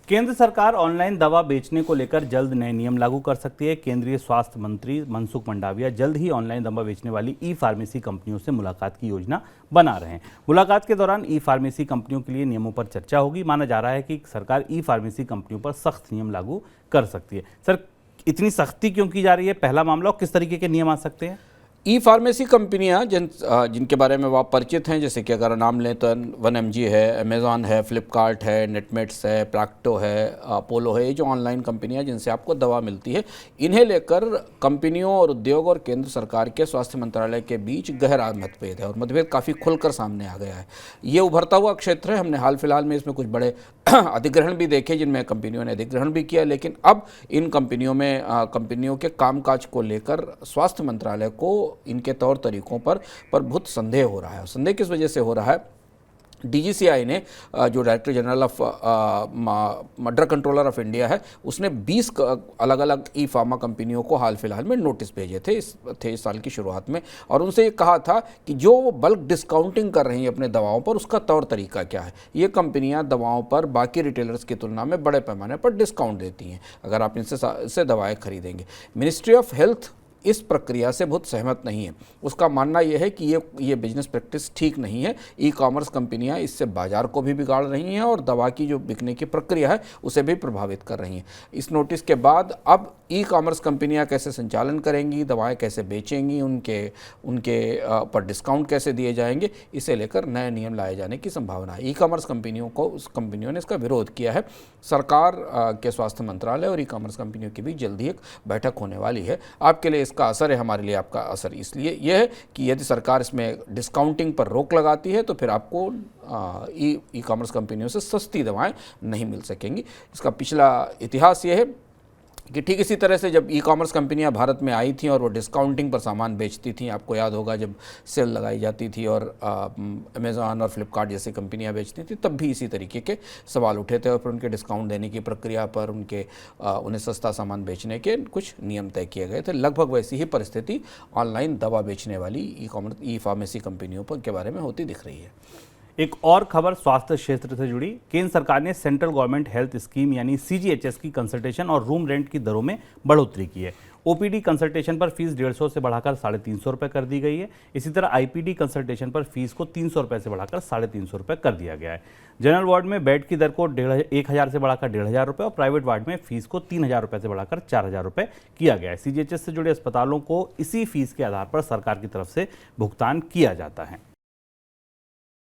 केंद्र सरकार ऑनलाइन दवा बेचने को लेकर जल्द नए नियम लागू कर सकती है। केंद्रीय स्वास्थ्य मंत्री मनसुख मंडाविया जल्द ही ऑनलाइन दवा बेचने वाली ई फार्मेसी कंपनियों से मुलाकात की योजना बना रहे हैं। मुलाकात के दौरान ई फार्मेसी कंपनियों के लिए नियमों पर चर्चा होगी। माना जा रहा है कि सरकार ई फार्मेसी कंपनियों पर सख्त नियम लागू कर सकती है। सर, इतनी सख्ती क्यों की जा रही है? पहला मामला, और किस तरीके के नियम आ सकते हैं? ई फार्मेसी कंपनियां जिनके बारे में आप परिचित हैं, जैसे कि अगर नाम लें तो 1mg है, अमेज़ॉन है, फ्लिपकार्ट है, नेटमेट्स है, प्रैक्टो है, अपोलो है, ये जो ऑनलाइन कंपनियां जिनसे आपको दवा मिलती है, इन्हें लेकर कंपनियों और उद्योग और केंद्र सरकार के स्वास्थ्य मंत्रालय के बीच गहरा मतभेद है और मतभेद काफ़ी खुलकर सामने आ गया है। ये उभरता हुआ क्षेत्र है। हमने हाल फिलहाल में इसमें कुछ बड़े अधिग्रहण भी देखे जिनमें कंपनियों ने अधिग्रहण भी किया, लेकिन अब इन कंपनियों के कामकाज को लेकर स्वास्थ्य मंत्रालय को इनके तौर तरीकों पर बहुत संदेह हो रहा है। संदेह किस वजह से हो रहा है? डीजीसीआई ने, जो director general of drug controller of India है, उसने 20 अलग अलग ई फार्मा कंपनियों को हाल फिलहाल में नोटिस भेजे थे इस साल की शुरुआत में, और उनसे ये कहा था कि जो वो बल्क डिस्काउंटिंग कर रही हैं अपने दवाओं पर, उसका तौर तरीका क्या है। ये कंपनियां दवाओं पर बाकी रिटेलर्स की तुलना में बड़े पैमाने पर डिस्काउंट देती हैं अगर आप इनसे दवाएँ खरीदेंगे। मिनिस्ट्री ऑफ हेल्थ इस प्रक्रिया से बहुत सहमत नहीं है। उसका मानना यह है कि ये बिजनेस प्रैक्टिस ठीक नहीं है। ई कॉमर्स कंपनियां इससे बाजार को भी बिगाड़ रही हैं और दवा की जो बिकने की प्रक्रिया है उसे भी प्रभावित कर रही हैं। इस नोटिस के बाद अब ई कॉमर्स कंपनियां कैसे संचालन करेंगी, दवाएं कैसे बेचेंगी, उनके पर डिस्काउंट कैसे दिए जाएंगे, इसे लेकर नए नियम लाए जाने की संभावना है। ई कॉमर्स कंपनियों ने इसका विरोध किया है। सरकार के स्वास्थ्य मंत्रालय और ई कॉमर्स कंपनियों की भी जल्दी एक बैठक होने वाली है। आपके लिए इसका असर है, हमारे लिए आपका असर इसलिए यह है कि यदि सरकार इसमें डिस्काउंटिंग पर रोक लगाती है तो फिर आपको ई कॉमर्स कंपनियों से सस्ती दवाएं नहीं मिल सकेंगी। इसका पिछला इतिहास ये है कि ठीक इसी तरह से जब ई कॉमर्स कंपनियां भारत में आई थीं और वो डिस्काउंटिंग पर सामान बेचती थीं, आपको याद होगा जब सेल लगाई जाती थी और अमेज़ॉन और फ्लिपकार्ट जैसी कंपनियां बेचती थी, तब भी इसी तरीके के सवाल उठे थे और फिर उनके डिस्काउंट देने की प्रक्रिया पर उन्हें सस्ता सामान बेचने के कुछ नियम तय किए गए थे। लगभग वैसी ही परिस्थिति ऑनलाइन दवा बेचने वाली ई फार्मेसी कंपनियों के बारे में होती दिख रही है। एक और खबर स्वास्थ्य क्षेत्र से जुड़ी। केंद्र सरकार ने सेंट्रल गवर्नमेंट हेल्थ स्कीम यानी सीजीएचएस की कंसल्टेशन और रूम रेंट की दरों में बढ़ोतरी की है। ओपीडी कंसल्टेशन पर फीस 150 से बढ़ाकर 350 रुपये कर दी गई है। इसी तरह आईपीडी कंसल्टेशन पर फीस को 300 रुपये से बढ़ाकर 350 रुपये कर दिया गया है। जनरल वार्ड में बेड की दर को 1000 से बढ़ाकर 1500 रुपये और प्राइवेट वार्ड में फीस को 3000 रुपये से बढ़ाकर 4000 रुपये किया गया है। सीजीएचएस से जुड़े अस्पतालों को इसी फीस के आधार पर सरकार की तरफ से भुगतान किया जाता है।